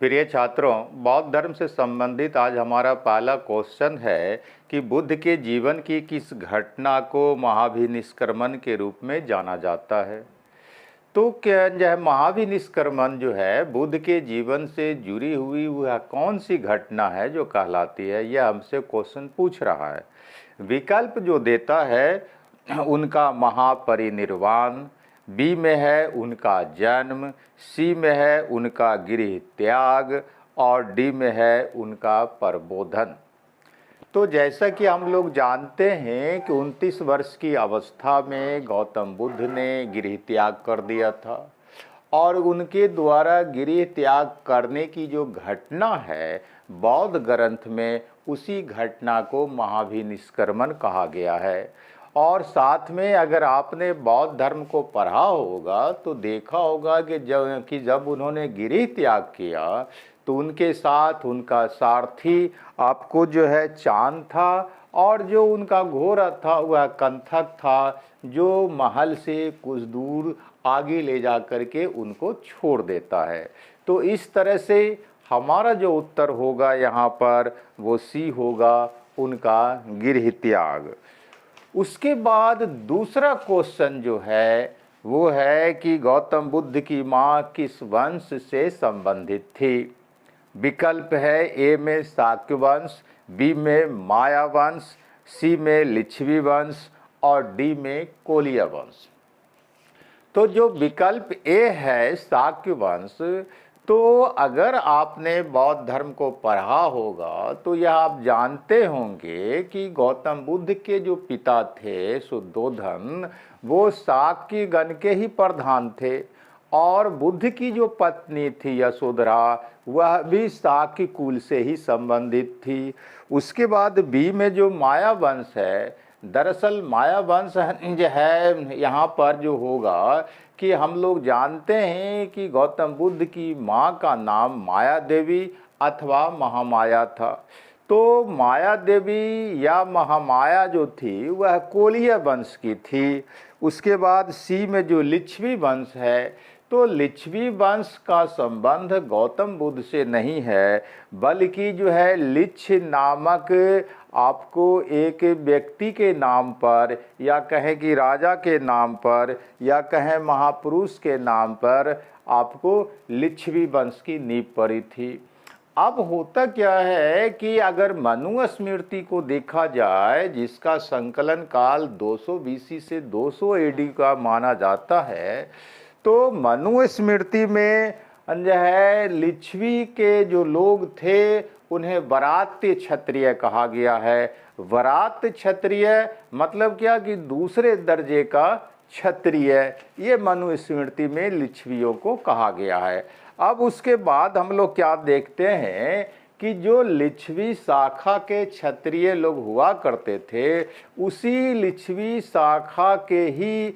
प्रिय छात्रों, बौद्ध धर्म से संबंधित आज हमारा पहला क्वेश्चन है कि बुद्ध के जीवन की किस घटना को महाभिनिष्क्रमण के रूप में जाना जाता है। तो क्या यह महाभिनिष्क्रमण जो है बुद्ध के जीवन से जुड़ी हुई वह कौन सी घटना है जो कहलाती है, यह हमसे क्वेश्चन पूछ रहा है। विकल्प जो देता है उनका महापरिनिर्वाण, बी में है उनका जन्म, सी में है उनका गृह त्याग और डी में है उनका प्रबोधन। तो जैसा कि हम लोग जानते हैं कि 29 वर्ष की अवस्था में गौतम बुद्ध ने गृह त्याग कर दिया था और उनके द्वारा गृह त्याग करने की जो घटना है बौद्ध ग्रंथ में, उसी घटना को महाभिनिष्क्रमण कहा गया है। और साथ में अगर आपने बौद्ध धर्म को पढ़ा होगा तो देखा होगा कि जब उन्होंने गृह त्याग किया तो उनके साथ उनका सारथी आपको जो है चांद था और जो उनका घोड़ा था वह कंथक था, जो महल से कुछ दूर आगे ले जा कर के उनको छोड़ देता है। तो इस तरह से हमारा जो उत्तर होगा यहाँ पर वो सी होगा, उनका गृह त्याग। उसके बाद दूसरा क्वेश्चन जो है वो है कि गौतम बुद्ध की माँ किस वंश से संबंधित थी। विकल्प है ए में शाक्य वंश, बी में माया वंश, सी में लिच्छवी वंश और डी में कोलिया वंश। तो जो विकल्प ए है शाक्य वंश, तो अगर आपने बौद्ध धर्म को पढ़ा होगा तो यह आप जानते होंगे कि गौतम बुद्ध के जो पिता थे शुद्धोधन, वो शाक्य गण के ही प्रधान थे और बुद्ध की जो पत्नी थी यशोधरा, वह भी शाक्य कुल से ही संबंधित थी। उसके बाद बी में जो माया वंश है, दरअसल माया वंश है यहाँ पर जो होगा कि हम लोग जानते हैं कि गौतम बुद्ध की माँ का नाम माया देवी अथवा महामाया था। तो माया देवी या महामाया जो थी वह कोलिया वंश की थी। उसके बाद सी में जो लिच्छवी वंश है, तो लिच्छवी वंश का संबंध गौतम बुद्ध से नहीं है, बल्कि जो है लिच्छ नामक आपको एक व्यक्ति के नाम पर या कहें कि राजा के नाम पर या कहें महापुरुष के नाम पर आपको लिच्छवी वंश की नींव पड़ी थी। अब होता क्या है कि अगर मनुस्मृति को देखा जाए, जिसका संकलन काल 200 बीसी से 200 एडी का माना जाता है, तो मनुस्मृति में जो है लिच्छवी के जो लोग थे उन्हें वरात्य क्षत्रिय कहा गया है। वरात्य क्षत्रिय मतलब क्या कि दूसरे दर्जे का क्षत्रिय, ये मनुस्मृति में लिच्छवियों को कहा गया है। अब उसके बाद हम लोग क्या देखते हैं कि जो लिच्छवी शाखा के क्षत्रिय लोग हुआ करते थे, उसी लिच्छवी शाखा के ही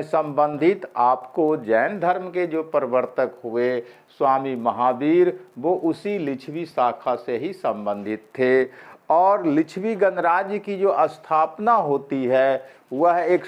संबंधित आपको जैन धर्म के जो प्रवर्तक हुए स्वामी महावीर, वो उसी लिच्छवी शाखा से ही संबंधित थे। और लिच्छवी गणराज्य की जो स्थापना होती है वह एक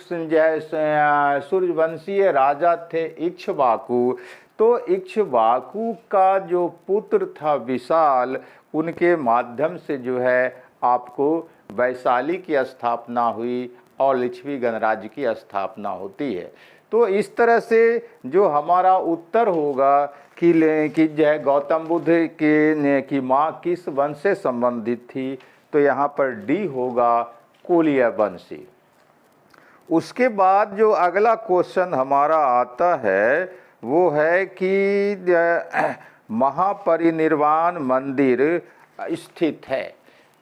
सूर्यवंशीय राजा थे इक्ष्वाकु। तो इक्ष्वाकु का जो पुत्र था विशाल, उनके माध्यम से जो है आपको वैशाली की स्थापना हुई और लिच्छवी गणराज्य की स्थापना होती है। तो इस तरह से जो हमारा उत्तर होगा कि जय गौतम बुद्ध की माँ किस वंश से संबंधित थी, तो यहाँ पर डी होगा, कोलिया वंशी। उसके बाद जो अगला क्वेश्चन हमारा आता है वो है कि महापरिनिर्वाण मंदिर स्थित है।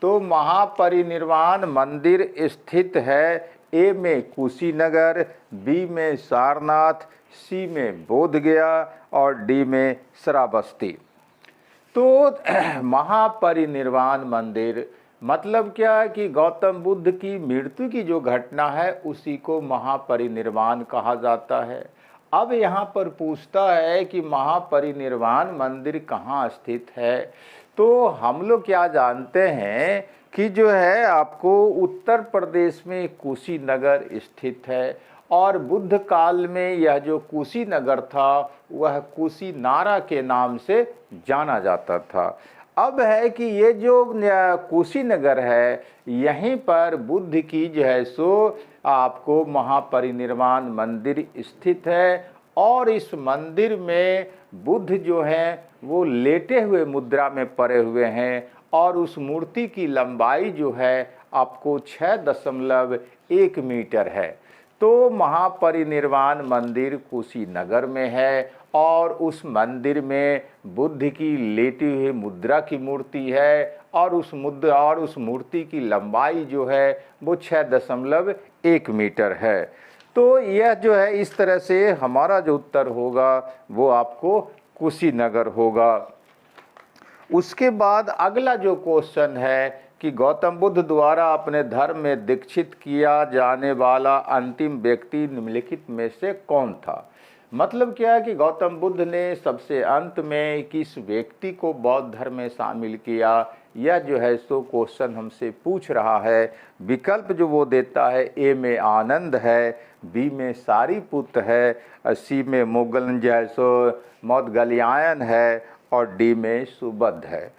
तो महापरिनिर्वाण मंदिर स्थित है ए में कुशीनगर, बी में सारनाथ, सी में बोधगया और डी में श्रावस्ती। तो महापरिनिर्वाण मंदिर मतलब क्या है कि गौतम बुद्ध की मृत्यु की जो घटना है उसी को महापरिनिर्वाण कहा जाता है। अब यहाँ पर पूछता है कि महापरिनिर्वाण मंदिर कहाँ स्थित है। तो हम लोग क्या जानते हैं कि जो है आपको उत्तर प्रदेश में कुशीनगर स्थित है और बुद्ध काल में यह जो कुशीनगर था वह कुशीनारा के नाम से जाना जाता था। अब है कि ये जो कुशीनगर है, यहीं पर बुद्ध की जो है सो आपको महापरिनिर्वाण मंदिर स्थित है। और इस मंदिर में बुद्ध जो हैं वो लेटे हुए मुद्रा में पड़े हुए हैं, और उस मूर्ति की लंबाई जो है आपको 6.1 मीटर है। तो महापरिनिर्वाण मंदिर कुशीनगर में है, और उस मंदिर में बुद्ध की लेटी हुई मुद्रा की मूर्ति है, और उस मूर्ति की लंबाई जो है वो 6.1 मीटर है। तो यह जो है इस तरह से हमारा जो उत्तर होगा वो आपको कुशीनगर होगा। उसके बाद अगला जो क्वेश्चन है कि गौतम बुद्ध द्वारा अपने धर्म में दीक्षित किया जाने वाला अंतिम व्यक्ति निम्नलिखित में से कौन था। मतलब क्या है कि गौतम बुद्ध ने सबसे अंत में किस व्यक्ति को बौद्ध धर्म में शामिल किया, यह जो है सो क्वेश्चन हमसे पूछ रहा है। विकल्प जो वो देता है, ए में आनंद है, बी में सारिपुत है, सी में मोगल जो है सो मौदगल्यायन है, और डी में सुबुद्ध है।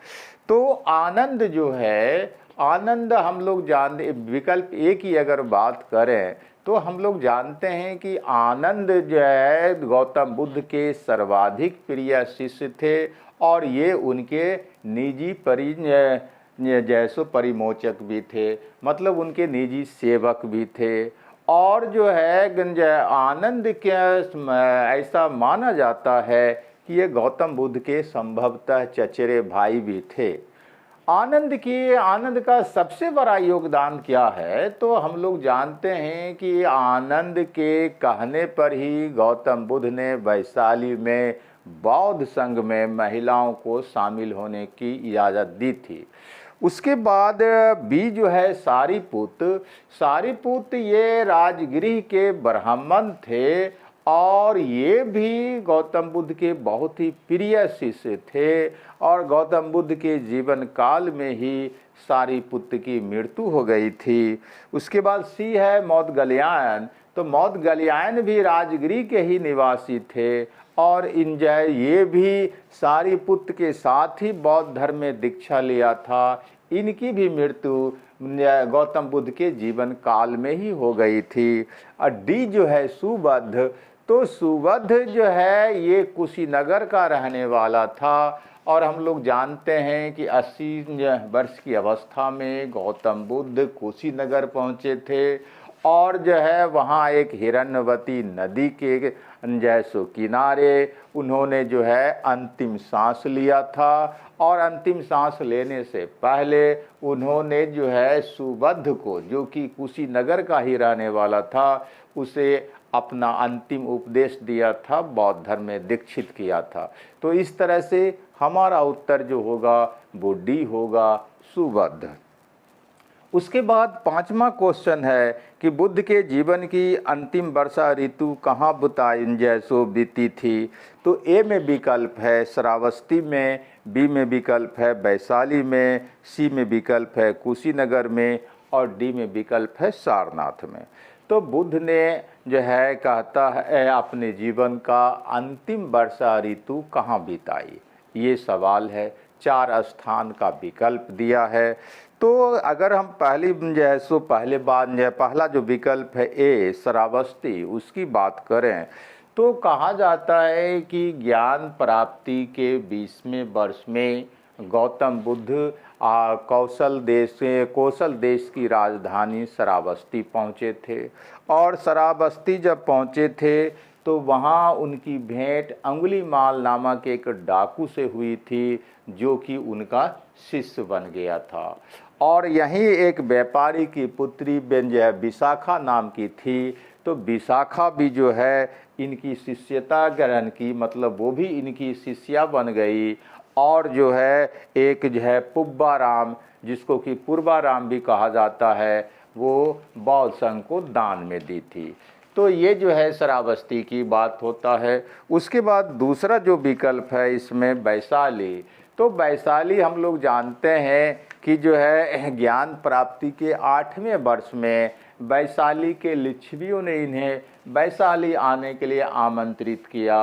तो आनंद जो है, आनंद हम लोग जानते, विकल्प ए की अगर बात करें तो हम लोग जानते हैं कि आनंद जो है गौतम बुद्ध के सर्वाधिक प्रिय शिष्य थे, और ये उनके निजी जैसो परिमोचक भी थे, मतलब उनके निजी सेवक भी थे। और जो है आनंद के ऐसा माना जाता है कि ये गौतम बुद्ध के संभवतः चचेरे भाई भी थे। आनंद का सबसे बड़ा योगदान क्या है, तो हम लोग जानते हैं कि आनंद के कहने पर ही गौतम बुद्ध ने वैशाली में बौद्ध संघ में महिलाओं को शामिल होने की इजाज़त दी थी। उसके बाद बी जो है सारिपुत ये राजगृह के ब्राह्मण थे, और ये भी गौतम बुद्ध के बहुत ही प्रिय शिष्य थे, और गौतम बुद्ध के जीवन काल में ही सारिपुत्र की मृत्यु हो गई थी। उसके बाद सी है मौदगल्यायन, तो मौदगल्यायन भी राजगृह के ही निवासी थे, और ये भी सारिपुत्र के साथ ही बौद्ध धर्म में दीक्षा लिया था। इनकी भी मृत्यु गौतम बुद्ध के जीवन काल में ही हो गई थी। और डी जो है सुबुद्ध, तो सुबुद्ध जो है ये कुशीनगर का रहने वाला था, और हम लोग जानते हैं कि 80 वर्ष की अवस्था में गौतम बुद्ध कुशीनगर पहुँचे थे, और जो है वहाँ एक हिरण्यवती नदी के जैसो किनारे उन्होंने जो है अंतिम सांस लिया था। और अंतिम सांस लेने से पहले उन्होंने जो है सुबुद्ध को, जो कि कुशीनगर का ही रहने वाला था, उसे अपना अंतिम उपदेश दिया था, बौद्ध धर्म में दीक्षित किया था। तो इस तरह से हमारा उत्तर जो होगा वो डी होगा, सुबुद्ध। उसके बाद 5वां क्वेश्चन है कि बुद्ध के जीवन की अंतिम वर्षा ऋतु कहाँ जैसो बीती थी। तो ए में विकल्प है श्रावस्ती में, बी में विकल्प है वैशाली में, सी में विकल्प है कुशीनगर में, और डी में विकल्प है सारनाथ में। तो बुद्ध ने जो है कहता है अपने जीवन का अंतिम वर्षा ऋतु कहाँ बिताई, ये सवाल है। 4 स्थान का विकल्प दिया है। तो अगर हम पहला जो विकल्प है ए श्रावस्ती, उसकी बात करें तो कहा जाता है कि ज्ञान प्राप्ति के 20वें वर्ष में गौतम बुद्ध कौशल देश की राजधानी श्रावस्ती पहुँचे थे। और श्रावस्ती जब पहुँचे थे तो वहाँ उनकी भेंट अंगुलीमाल नामक एक डाकू से हुई थी, जो कि उनका शिष्य बन गया था। और यहीं एक व्यापारी की पुत्री विशाखा नाम की थी। तो विशाखा भी जो है इनकी शिष्यता ग्रहण की, मतलब वो भी इनकी शिष्या बन गई। और जो है एक जो है पुब्बाराम, जिसको कि पूर्वाराम भी कहा जाता है, वो बौद्ध संघ को दान में दी थी। तो ये जो है श्रावस्ती की बात होता है। उसके बाद दूसरा जो विकल्प है इसमें वैशाली। तो वैशाली हम लोग जानते हैं कि जो है ज्ञान प्राप्ति के 8वें वर्ष में वैशाली के लिच्छवियों ने इन्हें वैशाली आने के लिए आमंत्रित किया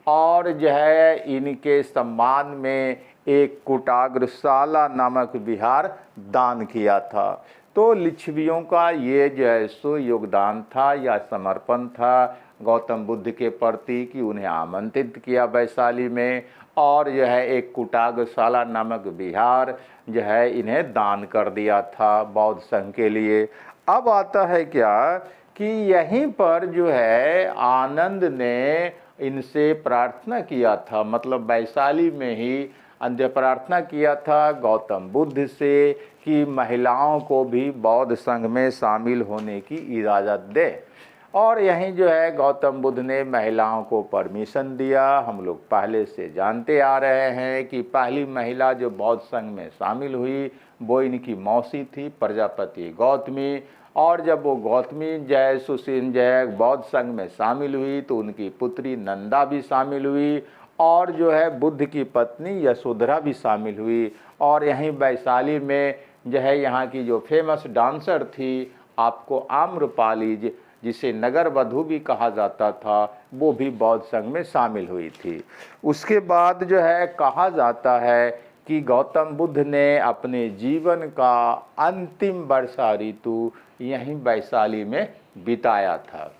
और जो है इनके सम्मान में एक कुटाग्रशाला नामक विहार दान किया था। तो लिच्छवियों का ये जो है सो योगदान था या समर्पण था गौतम बुद्ध के प्रति कि उन्हें आमंत्रित किया वैशाली में और जो है एक कुटाग्रशाला नामक विहार जो है इन्हें दान कर दिया था बौद्ध संघ के लिए। अब आता है क्या कि यहीं पर जो है आनंद ने इनसे प्रार्थना किया था, मतलब वैशाली में ही अंत्य प्रार्थना किया था गौतम बुद्ध से कि महिलाओं को भी बौद्ध संघ में शामिल होने की इजाज़त दे। और यहीं जो है गौतम बुद्ध ने महिलाओं को परमिशन दिया। हम लोग पहले से जानते आ रहे हैं कि पहली महिला जो बौद्ध संघ में शामिल हुई वो इनकी मौसी थी प्रजापति गौतमी। और जब वो गौतमी जय सुशील जय बौद्ध संघ में शामिल हुई तो उनकी पुत्री नंदा भी शामिल हुई और जो है बुद्ध की पत्नी यशोधरा भी शामिल हुई। और यहीं वैशाली में जो है यहाँ की जो फेमस डांसर थी आपको आम्रपाली जिसे नगर वधू भी कहा जाता था वो भी बौद्ध संघ में शामिल हुई थी। उसके बाद जो है कहा जाता है कि गौतम बुद्ध ने अपने जीवन का अंतिम वर्षा ऋतु यहीं वैशाली में बिताया था।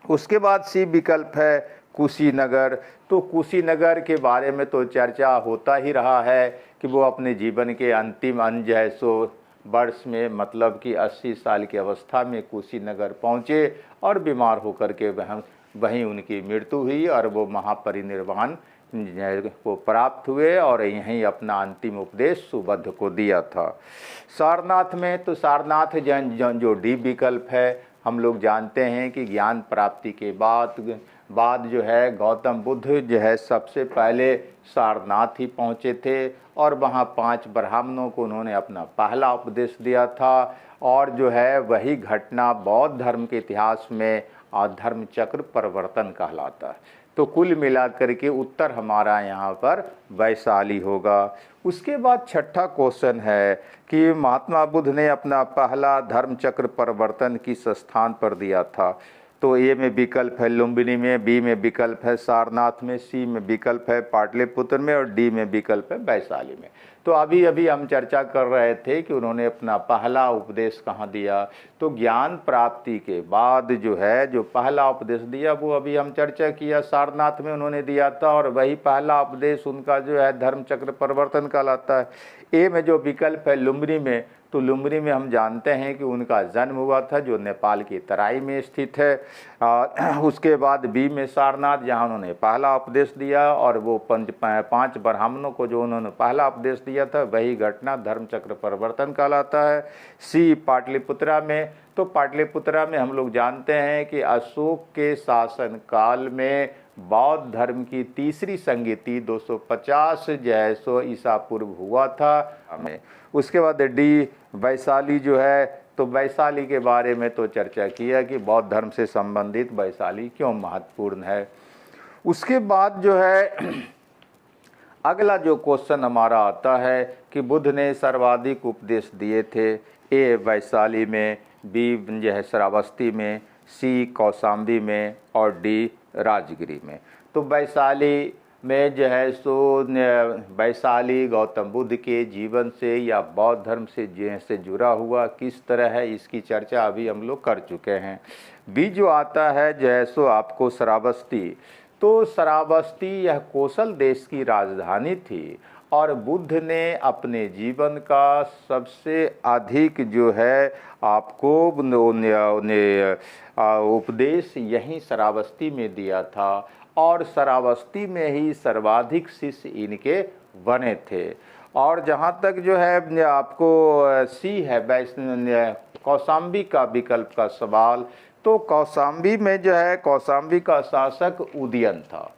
उसके बाद सी विकल्प है कुशीनगर। तो कुशीनगर के बारे में तो चर्चा होता ही रहा है कि वो अपने जीवन के अंतिम अंज है सो वर्ष में मतलब कि 80 साल की अवस्था में कुशीनगर पहुँचे और बीमार होकर के वहीं उनकी मृत्यु हुई और वो महापरिनिर्वाण को प्राप्त हुए और यहीं अपना अंतिम उपदेश सुबुद्ध को दिया था। सारनाथ में तो सारनाथ जो डी विकल्प है हम लोग जानते हैं कि ज्ञान प्राप्ति के बाद जो है गौतम बुद्ध जो है सबसे पहले सारनाथ ही पहुँचे थे और वहाँ 5 ब्राह्मणों को उन्होंने अपना पहला उपदेश दिया था। और जो है वही घटना बौद्ध धर्म के इतिहास में धर्म चक्र परिवर्तन कहलाता है। तो कुल मिलाकर के उत्तर हमारा यहाँ पर वैशाली होगा। उसके बाद छठा क्वेश्चन है कि महात्मा बुद्ध ने अपना पहला धर्म चक्र परिवर्तन किस स्थान पर दिया था। तो ए में विकल्प है लुम्बिनी में, बी में विकल्प है सारनाथ में, सी में विकल्प है पाटलिपुत्र में और डी में विकल्प है वैशाली में। तो अभी अभी हम चर्चा कर रहे थे कि उन्होंने अपना पहला उपदेश कहाँ दिया। तो ज्ञान प्राप्ति के बाद जो है जो पहला उपदेश दिया वो अभी हम चर्चा किया सारनाथ में उन्होंने दिया था और वही पहला उपदेश उनका जो है धर्म चक्र परिवर्तन कहलाता है। ए में जो विकल्प है लुम्बिनी में, तो लुम्बिनी में हम जानते हैं कि उनका जन्म हुआ था जो नेपाल की तराई में स्थित है। उसके बाद बी में सारनाथ जहाँ उन्होंने पहला उपदेश दिया और वो 5 ब्राह्मणों को जो उन्होंने पहला उपदेश दिया था वही घटना धर्म चक्र परिवर्तन कहलाता है। सी पाटलिपुत्रा में, तो पाटलिपुत्रा में हम लोग जानते हैं कि अशोक के शासन काल में बौद्ध धर्म की तीसरी संगीति 250 जैसो ईसा पूर्व हुआ था हमें। उसके बाद डी वैशाली जो है, तो वैशाली के बारे में तो चर्चा किया कि बौद्ध धर्म से संबंधित वैशाली क्यों महत्वपूर्ण है। उसके बाद जो है अगला जो क्वेश्चन हमारा आता है कि बुद्ध ने सर्वाधिक उपदेश दिए थे। ए वैशाली में, बी जो है श्रावस्ती में, सी कौशाम्बी में और डी राजगिरी में। तो वैशाली में जो है सो वैशाली गौतम बुद्ध के जीवन से या बौद्ध धर्म से जुड़ा हुआ किस तरह है इसकी चर्चा अभी हम लोग कर चुके हैं। बी जो आता है जो है सो आपको श्रावस्ती। तो श्रावस्ती यह कौशल देश की राजधानी थी और बुद्ध ने अपने जीवन का सबसे अधिक जो है आपको उपदेश यहीं श्रावस्ती में दिया था और श्रावस्ती में ही सर्वाधिक शिष्य इनके बने थे। और जहाँ तक जो है आपको सी है कौशाम्बी का विकल्प का सवाल, तो कौशाम्बी में जो है कौशाम्बी का शासक उदयन था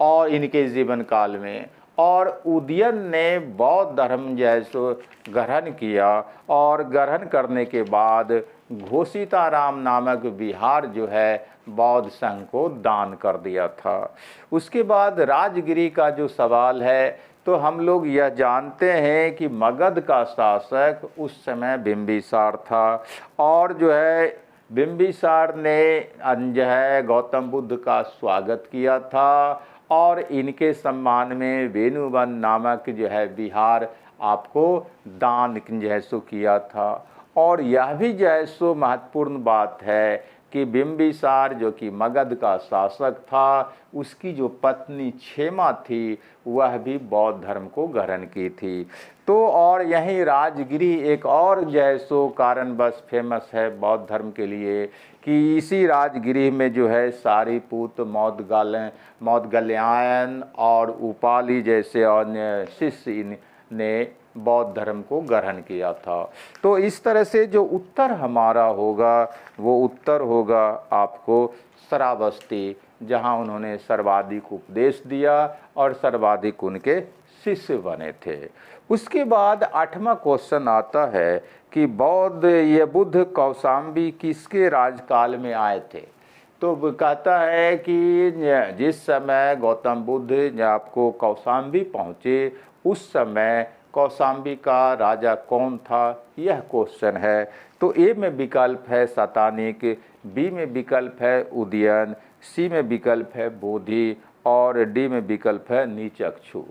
और इनके जीवन काल में, और उदयन ने बौद्ध धर्म जैसो ग्रहण किया और ग्रहण करने के बाद घोषिताराम नामक विहार जो है बौद्ध संघ को दान कर दिया था। उसके बाद राजगिरी का जो सवाल है, तो हम लोग यह जानते हैं कि मगध का शासक उस समय बिंबिसार था और जो है बिंबिसार ने जो है गौतम बुद्ध का स्वागत किया था और इनके सम्मान में वेणुवन नामक जो है विहार आपको दान जो है सो किया था। और यह भी जो है सो महत्वपूर्ण बात है कि बिंबिसार जो कि मगध का शासक था, उसकी जो पत्नी क्षेमा थी वह भी बौद्ध धर्म को ग्रहण की थी। तो और यहीं राजगिरी एक और जो है सो कारणवश फेमस है बौद्ध धर्म के लिए कि इसी राजगिरी में जो है सारीपुत, मौदगल्यायन और उपाली जैसे अन्य शिष्य ने बौद्ध धर्म को ग्रहण किया था। तो इस तरह से जो उत्तर हमारा होगा वो उत्तर होगा आपको श्रावस्ती, जहाँ उन्होंने सर्वाधिक उपदेश दिया और सर्वाधिक उनके शिष्य बने थे। उसके बाद 8वां क्वेश्चन आता है कि बुद्ध कौशाम्बी किसके राजकाल में आए थे। तो कहता है कि जिस समय गौतम बुद्ध आपको कौशाम्बी पहुँचे उस समय कौशाम्बी का राजा कौन था, यह क्वेश्चन है। तो ए में विकल्प है सातानिक, बी में विकल्प है उदयन, सी में विकल्प है बोधि और डी में विकल्प है नीचक्षु।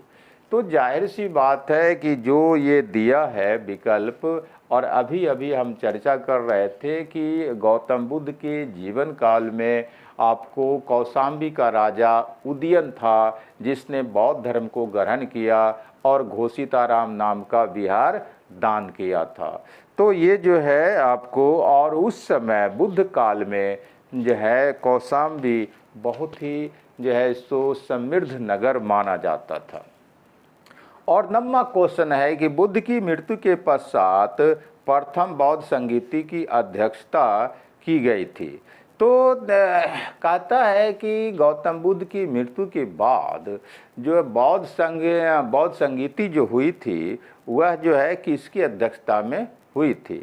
तो जाहिर सी बात है कि जो ये दिया है विकल्प, और अभी अभी हम चर्चा कर रहे थे कि गौतम बुद्ध के जीवन काल में आपको कौशाम्बी का राजा उदयन था जिसने बौद्ध धर्म को ग्रहण किया और घोषिताराम नाम का विहार दान किया था। तो ये जो है आपको, और उस समय बुद्ध काल में जो है कौशाम्बी बहुत ही जो है सो समृद्ध नगर माना जाता था। और 9वां क्वेश्चन है कि बुद्ध की मृत्यु के पश्चात प्रथम बौद्ध संगीति की अध्यक्षता की गई थी। तो कहता है कि गौतम बुद्ध की मृत्यु के बाद जो बौद्ध संगीति जो हुई थी वह जो है किसकी अध्यक्षता में हुई थी।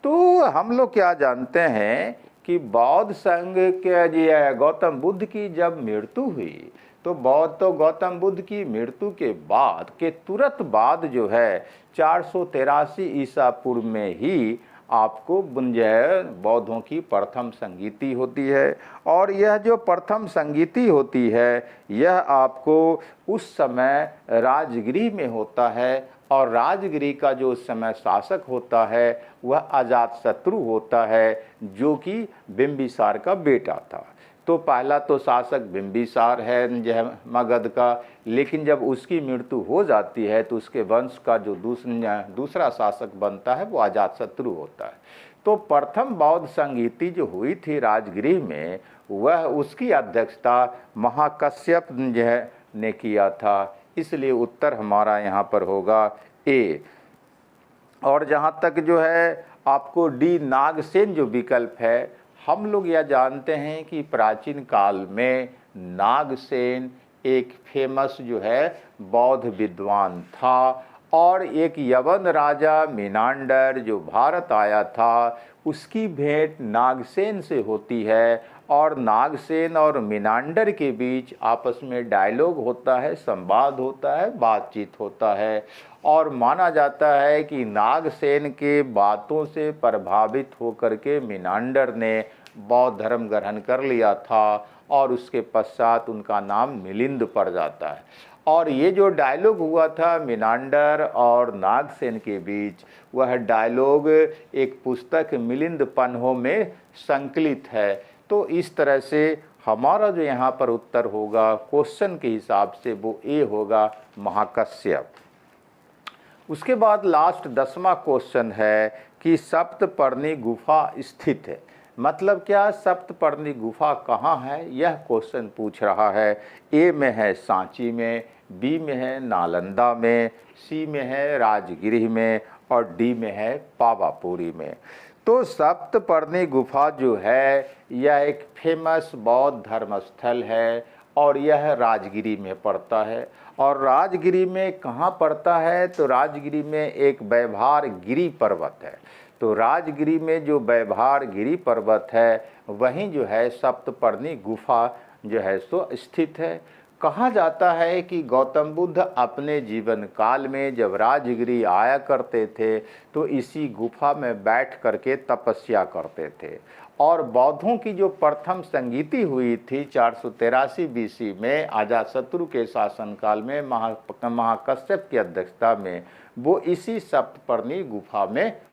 तो हम लोग क्या जानते हैं कि बौद्ध संघ के गौतम बुद्ध की जब मृत्यु हुई तो गौतम बुद्ध की मृत्यु के बाद के तुरंत बाद जो है 483 ईसा पूर्व में ही आपको बौद्धों की प्रथम संगीति होती है। और यह जो प्रथम संगीति होती है यह आपको उस समय राजगिरी में होता है और राजगिरी का जो उस समय शासक होता है वह अजातशत्रु होता है जो कि बिंबिसार का बेटा था। तो पहला तो शासक बिंबिसार है जो मगध का, लेकिन जब उसकी मृत्यु हो जाती है तो उसके वंश का जो दूसरा शासक बनता है वो अजातशत्रु होता है। तो प्रथम बौद्ध संगीति जो हुई थी राजगिरी में वह उसकी अध्यक्षता महाकश्यप ने किया था, इसलिए उत्तर हमारा यहाँ पर होगा ए। और जहाँ तक जो है आपको डी नागसेन जो विकल्प है, हम लोग यह जानते हैं कि प्राचीन काल में नागसेन एक फेमस जो है बौद्ध विद्वान था और एक यवन राजा मिनांडर जो भारत आया था उसकी भेंट नागसेन से होती है और नागसेन और मिनांडर के बीच आपस में डायलॉग होता है, संवाद होता है, बातचीत होता है। और माना जाता है कि नागसेन के बातों से प्रभावित होकर के मिनांडर ने बौद्ध धर्म ग्रहण कर लिया था और उसके पश्चात उनका नाम मिलिंद पड़ जाता है। और ये जो डायलॉग हुआ था मिनांडर और नागसेन के बीच, वह डायलॉग एक पुस्तक मिलिंद पन्हों में संकलित है। तो इस तरह से हमारा जो यहाँ पर उत्तर होगा क्वेश्चन के हिसाब से वो ए होगा महाकश्यप। उसके बाद लास्ट 10वां क्वेश्चन है कि सप्तपर्णी गुफा स्थित है। मतलब क्या, सप्तपर्णी गुफा कहाँ है, यह क्वेश्चन पूछ रहा है। ए में है सांची में, बी में है नालंदा में, सी में है राजगिरी में और डी में है पावापुरी में। तो सप्तपर्णी गुफा जो है यह एक फेमस बौद्ध धर्म स्थल है और यह राजगिरी में पड़ता है। और राजगिरी में कहाँ पड़ता है, तो राजगिरी में एक वैभार गिरी पर्वत है। तो राजगिरी में जो वैभार गिरी पर्वत है वहीं जो है सप्तपर्णी गुफा जो है सो स्थित है। कहा जाता है कि गौतम बुद्ध अपने जीवन काल में जब राजगिरी आया करते थे तो इसी गुफा में बैठ करके तपस्या करते थे। और बौद्धों की जो प्रथम संगीति हुई थी 483 बीसी में अजातशत्रु के शासनकाल में महाकश्यप की अध्यक्षता में, वो इसी सप्तपर्णी गुफा में